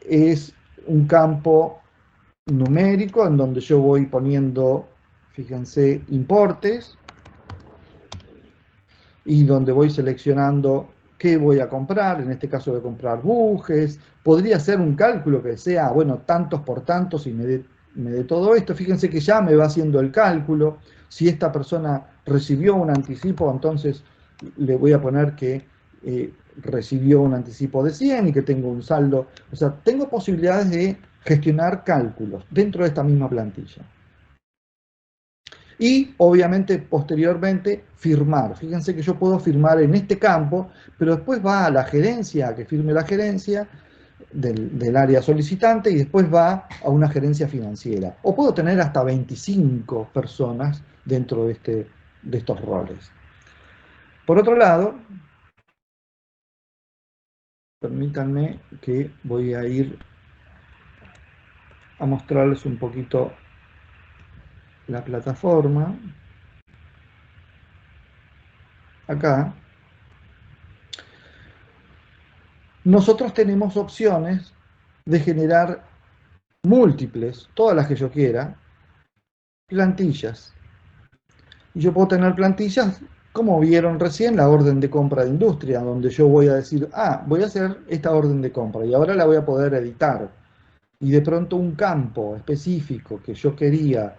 es un campo numérico en donde yo voy poniendo, fíjense, importes y donde voy seleccionando qué voy a comprar. En este caso voy a comprar bujes. Podría ser un cálculo que sea, bueno, tantos por tantos y me dé todo esto. Fíjense que ya me va haciendo el cálculo. Si esta persona recibió un anticipo, entonces le voy a poner que recibió un anticipo de 100 y que tengo un saldo. O sea, tengo posibilidades de gestionar cálculos dentro de esta misma plantilla. Y obviamente posteriormente firmar. Fíjense que yo puedo firmar en este campo, pero después va a la gerencia, a que firme la gerencia del área solicitante y después va a una gerencia financiera. O puedo tener hasta 25 personas dentro de estos roles. Por otro lado, permítanme que voy a ir a mostrarles un poquito la plataforma. Acá nosotros tenemos opciones de generar múltiples, todas las que yo quiera, plantillas. Y yo puedo tener plantillas, como vieron recién, la orden de compra de industria, donde yo voy a decir, voy a hacer esta orden de compra y ahora la voy a poder editar. Y de pronto un campo específico que yo quería,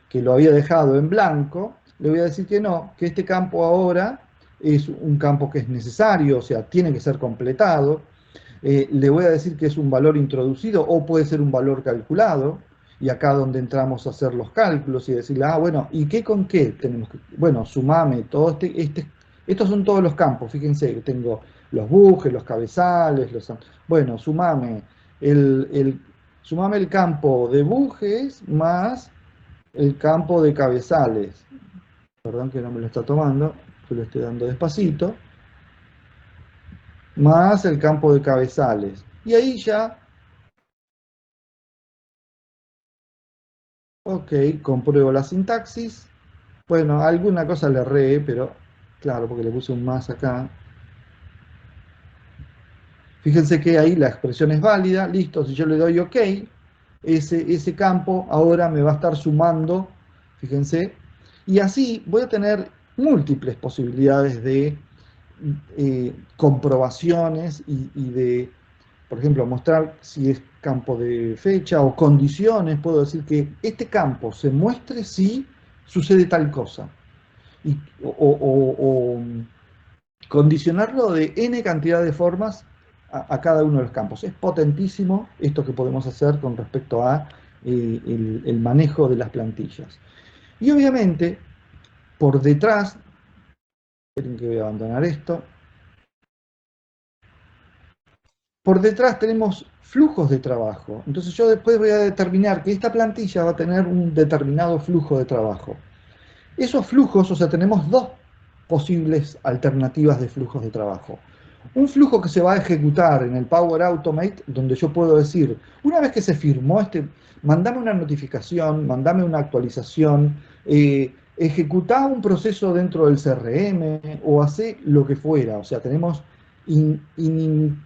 que lo había dejado en blanco, le voy a decir que no, que este campo ahora es un campo que es necesario, o sea, tiene que ser completado. Le voy a decir que es un valor introducido o puede ser un valor calculado, y acá donde entramos a hacer los cálculos y decirle, bueno, ¿y qué con qué tenemos que? Bueno, sumame todo estos son todos los campos, fíjense que tengo los bujes, los cabezales, bueno, sumame el campo de bujes más el campo de cabezales. Perdón que no me lo está tomando, yo lo estoy dando despacito. Más el campo de cabezales. Y ahí ya, ok, compruebo la sintaxis. Bueno, alguna cosa le erré, pero claro, porque le puse un más acá. Fíjense que ahí la expresión es válida, listo, si yo le doy ok, ese campo ahora me va a estar sumando, fíjense, y así voy a tener múltiples posibilidades de comprobaciones y de, por ejemplo, mostrar si es campo de fecha o condiciones. Puedo decir que este campo se muestre si sucede tal cosa. O condicionarlo de n cantidad de formas a cada uno de los campos. Es potentísimo esto que podemos hacer con respecto a el manejo de las plantillas. Y obviamente, por detrás, esperen que voy a abandonar esto, por detrás tenemos flujos de trabajo. Entonces yo después voy a determinar que esta plantilla va a tener un determinado flujo de trabajo. Esos flujos, o sea, tenemos dos posibles alternativas de flujos de trabajo. Un flujo que se va a ejecutar en el Power Automate, donde yo puedo decir, una vez que se firmó mandame una notificación, mandame una actualización, ejecutá un proceso dentro del CRM o hace lo que fuera. O sea, tenemos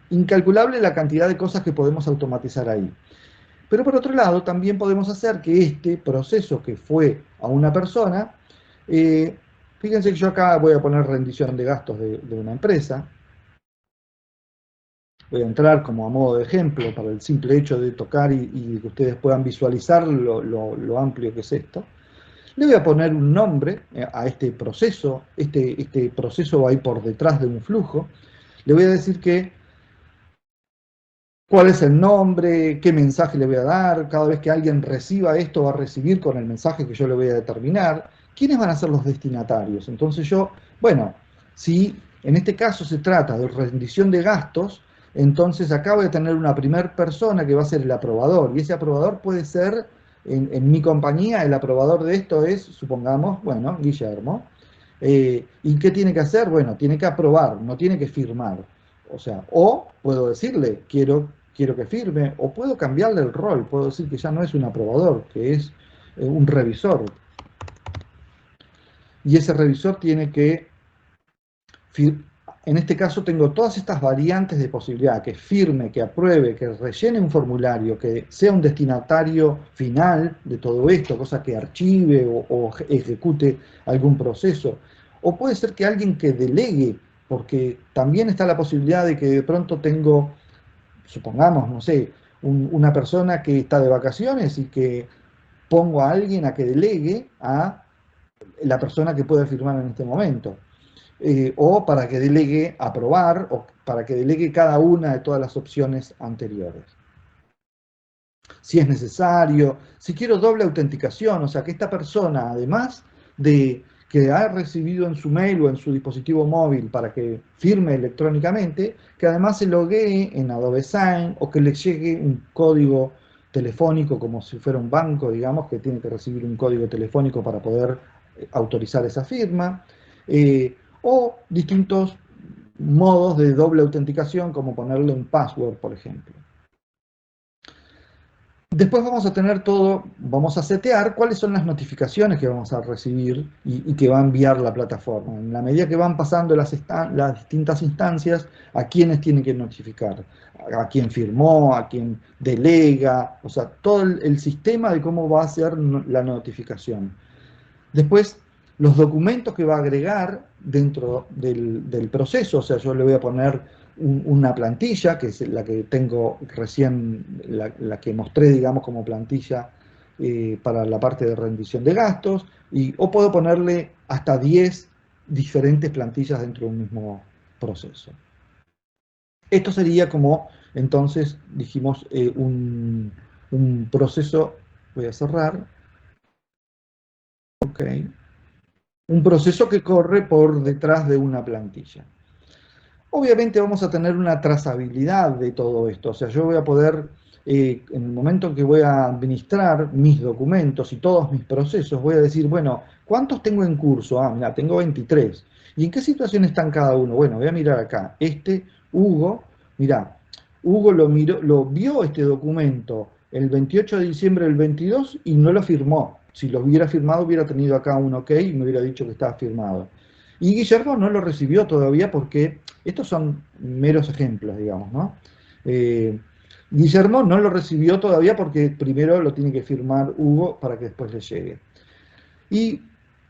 incalculable la cantidad de cosas que podemos automatizar ahí. Pero por otro lado, también podemos hacer que este proceso que fue a una persona, fíjense que yo acá voy a poner rendición de gastos de una empresa. Voy a entrar como a modo de ejemplo para el simple hecho de tocar y que ustedes puedan visualizar lo amplio que es esto. Le voy a poner un nombre a este proceso. Este proceso va a ir por detrás de un flujo. Le voy a decir cuál es el nombre, qué mensaje le voy a dar. Cada vez que alguien reciba esto, va a recibir con el mensaje que yo le voy a determinar. ¿Quiénes van a ser los destinatarios? Entonces bueno, si en este caso se trata de rendición de gastos, entonces acá voy a tener una primera persona que va a ser el aprobador. Y ese aprobador puede ser, en mi compañía, el aprobador de esto es, supongamos, bueno, Guillermo. ¿Y qué tiene que hacer? Bueno, tiene que aprobar, no tiene que firmar. O sea, o puedo decirle, quiero que firme, o puedo cambiarle el rol, puedo decir que ya no es un aprobador, que es un revisor. Y ese revisor tiene que, en este caso tengo todas estas variantes de posibilidad, que firme, que apruebe, que rellene un formulario, que sea un destinatario final de todo esto, cosa que archive o ejecute algún proceso. O puede ser que alguien que delegue, porque también está la posibilidad de que de pronto tengo, supongamos, no sé, una persona que está de vacaciones y que pongo a alguien a que delegue a la persona que puede firmar en este momento. O para que delegue aprobar, o para que delegue cada una de todas las opciones anteriores. Si es necesario, si quiero doble autenticación, o sea que esta persona, además de que ha recibido en su mail o en su dispositivo móvil para que firme electrónicamente, que además se loguee en Adobe Sign o que le llegue un código telefónico como si fuera un banco, digamos, que tiene que recibir un código telefónico para poder autorizar esa firma, o distintos modos de doble autenticación como ponerle un password, por ejemplo. Después vamos a tener vamos a setear cuáles son las notificaciones que vamos a recibir y que va a enviar la plataforma. En la medida que van pasando las distintas instancias, a quiénes tienen que notificar, a quién firmó, a quién delega, o sea, todo el sistema de cómo va a ser la notificación. Después, los documentos que va a agregar dentro del proceso, o sea, yo le voy a poner una plantilla, que es la que tengo recién, la que mostré, digamos, como plantilla para la parte de rendición de gastos, o puedo ponerle hasta 10 diferentes plantillas dentro de un mismo proceso. Esto sería como, entonces, dijimos, un proceso, voy a cerrar, ok, un proceso que corre por detrás de una plantilla. Obviamente vamos a tener una trazabilidad de todo esto, o sea, yo voy a poder, en el momento en que voy a administrar mis documentos y todos mis procesos, voy a decir, bueno, ¿cuántos tengo en curso? Ah, mira, tengo 23. ¿Y en qué situación están cada uno? Bueno, voy a mirar acá. Hugo, mira, Hugo lo vio este documento el 28 de diciembre del 22 y no lo firmó. Si lo hubiera firmado, hubiera tenido acá un OK y me hubiera dicho que estaba firmado. Y Guillermo no lo recibió todavía porque estos son meros ejemplos, digamos, ¿no? Guillermo no lo recibió todavía porque primero lo tiene que firmar Hugo para que después le llegue. Y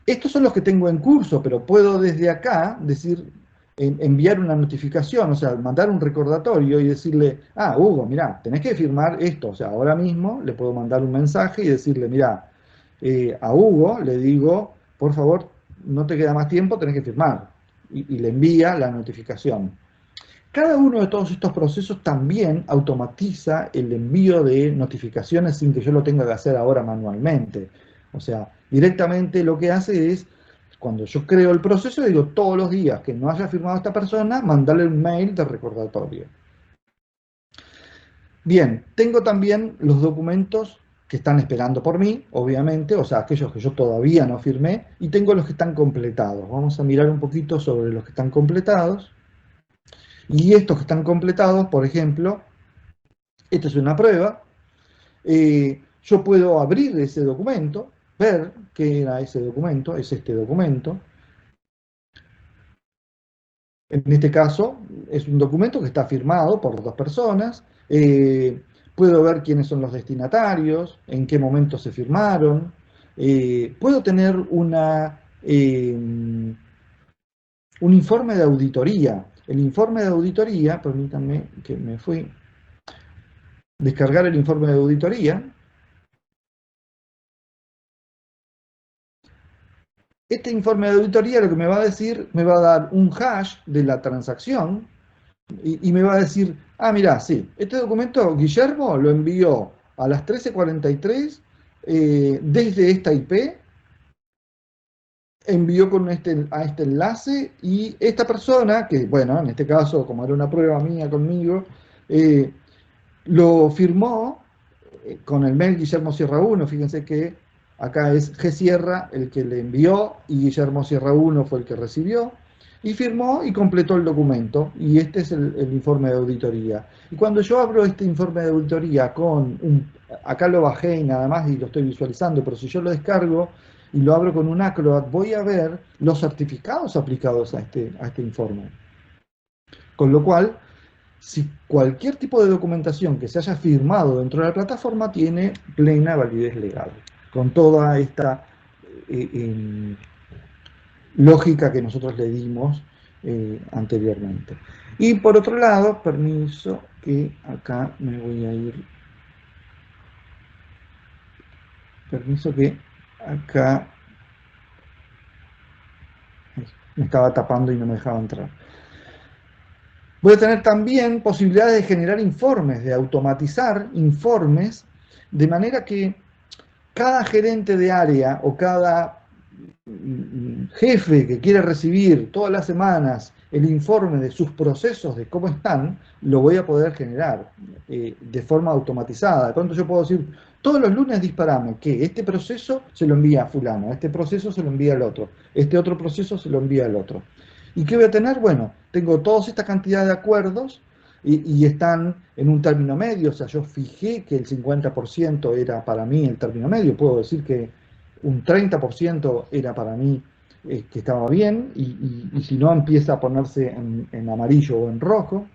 estos son los que tengo en curso, pero puedo desde acá decir, enviar una notificación, o sea, mandar un recordatorio y decirle, ah, Hugo, mirá, tenés que firmar esto. O sea, ahora mismo le puedo mandar un mensaje y decirle, mirá, a Hugo le digo, por favor, no te queda más tiempo, tenés que firmar. Y le envía la notificación. Cada uno de todos estos procesos también automatiza el envío de notificaciones sin que yo lo tenga que hacer ahora manualmente. O sea, directamente lo que hace es, cuando yo creo el proceso, digo todos los días que no haya firmado esta persona, mandarle un mail de recordatorio. Bien, tengo también los documentos que están esperando por mí, obviamente, o sea, aquellos que yo todavía no firmé, y tengo los que están completados. Vamos a mirar un poquito sobre los que están completados. Y estos que están completados, por ejemplo, esta es una prueba. Yo puedo abrir ese documento, ver qué era ese documento, es este documento. En este caso, es un documento que está firmado por dos personas. Puedo ver quiénes son los destinatarios, en qué momento se firmaron. Puedo tener un informe de auditoría. El informe de auditoría, permítanme que me fui, descargar el informe de auditoría. Este informe de auditoría lo que me va a decir, me va a dar un hash de la transacción y me va a decir, ah, mirá, sí, este documento Guillermo lo envió a las 13:43 desde esta IP, envió a este enlace y esta persona, que bueno, en este caso, como era una prueba mía conmigo, lo firmó con el mail Guillermo Sierra 1, fíjense que acá es G. Sierra el que le envió y Guillermo Sierra 1 fue el que recibió, y firmó y completó el documento, y este es el informe de auditoría. Y cuando yo abro este informe de auditoría acá lo bajé y nada más y lo estoy visualizando, pero si yo lo descargo y lo abro con un Acrobat, voy a ver los certificados aplicados a este informe. Con lo cual, si cualquier tipo de documentación que se haya firmado dentro de la plataforma tiene plena validez legal, con toda esta lógica que nosotros le dimos anteriormente. Y por otro lado, permiso que acá me voy a ir, permiso que acá me estaba tapando y no me dejaba entrar. Voy a tener también posibilidades de generar informes, de automatizar informes, de manera que cada gerente de área o cada jefe que quiere recibir todas las semanas el informe de sus procesos, de cómo están, lo voy a poder generar de forma automatizada. De pronto yo puedo decir, todos los lunes disparame que este proceso se lo envía a fulano, este proceso se lo envía al otro, este otro proceso se lo envía al otro. ¿Y qué voy a tener? Bueno, tengo toda esta cantidad de acuerdos y están en un término medio, o sea, yo fijé que el 50% era para mí el término medio, puedo decir que un 30% era para mí que estaba bien, y si no empieza a ponerse en amarillo o en rojo.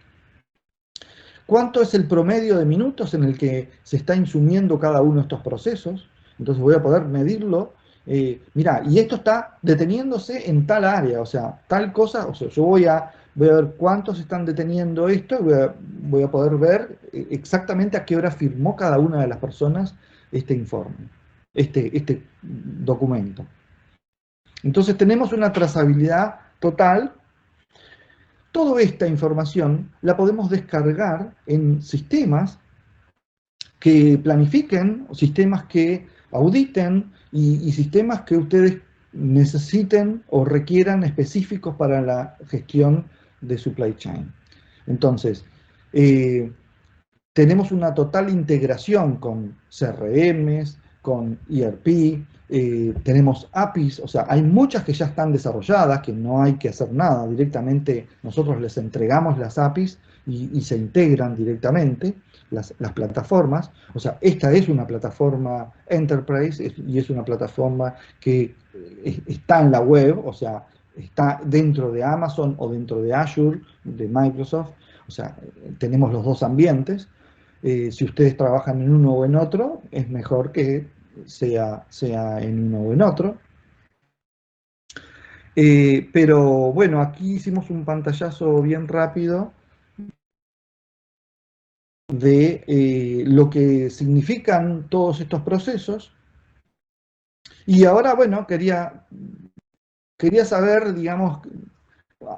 ¿Cuánto es el promedio de minutos en el que se está insumiendo cada uno de estos procesos? Entonces voy a poder medirlo. Mirá, y esto está deteniéndose en tal área, o sea, tal cosa, o sea, yo voy a ver cuántos están deteniendo esto, y voy a poder ver exactamente a qué hora firmó cada una de las personas este informe, este documento. Entonces tenemos una trazabilidad total. Toda esta información la podemos descargar en sistemas que planifiquen, sistemas que auditen y sistemas que ustedes necesiten o requieran específicos para la gestión de supply chain. Entonces, tenemos una total integración con CRMs, con ERP, tenemos APIs, o sea, hay muchas que ya están desarrolladas, que no hay que hacer nada, directamente nosotros les entregamos las APIs y se integran directamente las plataformas. O sea, esta es una plataforma Enterprise y es una plataforma que está en la web, o sea, está dentro de Amazon o dentro de Azure, de Microsoft. O sea, tenemos los dos ambientes. Si ustedes trabajan en uno o en otro, es mejor que sea en uno o en otro. Pero bueno, aquí hicimos un pantallazo bien rápido de lo que significan todos estos procesos. Y ahora, bueno, quería saber, digamos,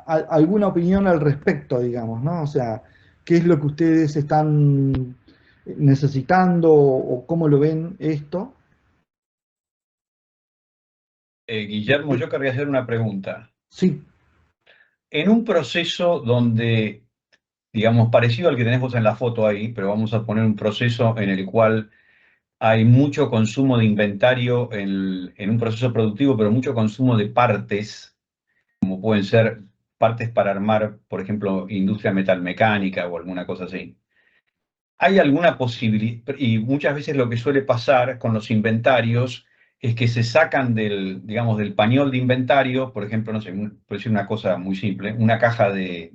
alguna opinión al respecto, digamos, ¿no? O sea, ¿qué es lo que ustedes están necesitando o cómo lo ven esto? Guillermo, yo querría hacer una pregunta. Sí. En un proceso donde, digamos, parecido al que tenemos en la foto ahí, pero vamos a poner un proceso en el cual hay mucho consumo de inventario en un proceso productivo, pero mucho consumo de partes, como pueden ser partes para armar, por ejemplo, industria metalmecánica o alguna cosa así. Hay alguna posibilidad, y muchas veces lo que suele pasar con los inventarios es que se sacan del, digamos, del pañol de inventario, por ejemplo, no sé, por decir una cosa muy simple, una caja de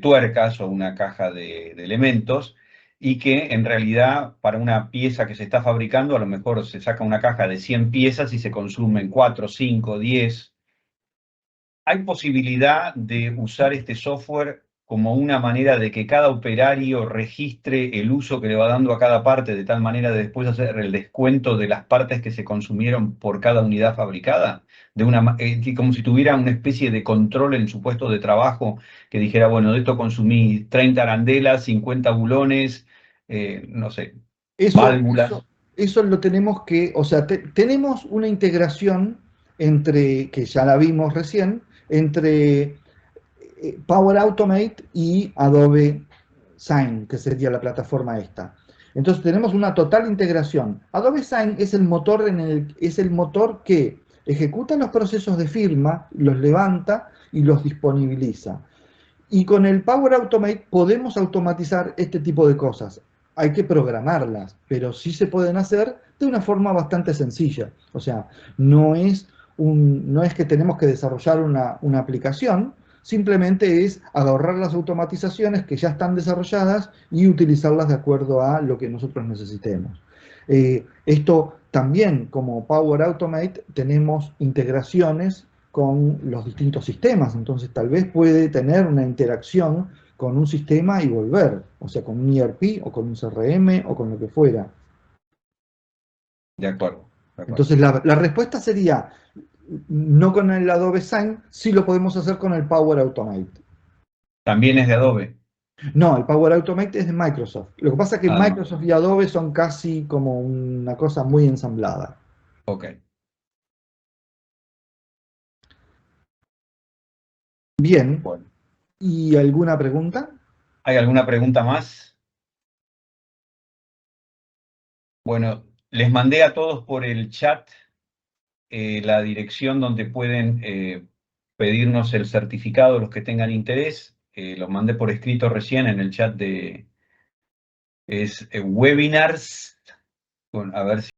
tuercas o una caja de elementos, y que en realidad para una pieza que se está fabricando a lo mejor se saca una caja de 100 piezas y se consumen 4, 5, 10. ¿Hay posibilidad de usar este software como una manera de que cada operario registre el uso que le va dando a cada parte, de tal manera de después hacer el descuento de las partes que se consumieron por cada unidad fabricada? Como si tuviera una especie de control en su puesto de trabajo, que dijera, bueno, de esto consumí 30 arandelas, 50 bulones, no sé, válvulas. Eso lo tenemos que, o sea, tenemos una integración entre, que ya la vimos recién, entre Power Automate y Adobe Sign, que sería la plataforma esta. Entonces tenemos una total integración. Adobe Sign es el motor, es el motor que ejecuta los procesos de firma, los levanta y los disponibiliza. Y con el Power Automate podemos automatizar este tipo de cosas. Hay que programarlas, pero sí se pueden hacer de una forma bastante sencilla. O sea, no es que tenemos que desarrollar una aplicación, simplemente es agarrar las automatizaciones que ya están desarrolladas y utilizarlas de acuerdo a lo que nosotros necesitemos. Esto también, como Power Automate, tenemos integraciones con los distintos sistemas, entonces tal vez puede tener una interacción con un sistema y volver, o sea, con un ERP o con un CRM o con lo que fuera. De acuerdo. Entonces la respuesta sería, no con el Adobe Sign, sí lo podemos hacer con el Power Automate. ¿También es de Adobe? No, el Power Automate es de Microsoft. Lo que pasa es que Ah, Microsoft y Adobe son casi como una cosa muy ensamblada. ok. Bien, Bueno. ¿y alguna pregunta? ¿Hay alguna pregunta más? Bueno, les mandé a todos por el chat la dirección donde pueden pedirnos el certificado los que tengan interés. Lo mandé por escrito recién en el chat es webinars. Bueno, a ver si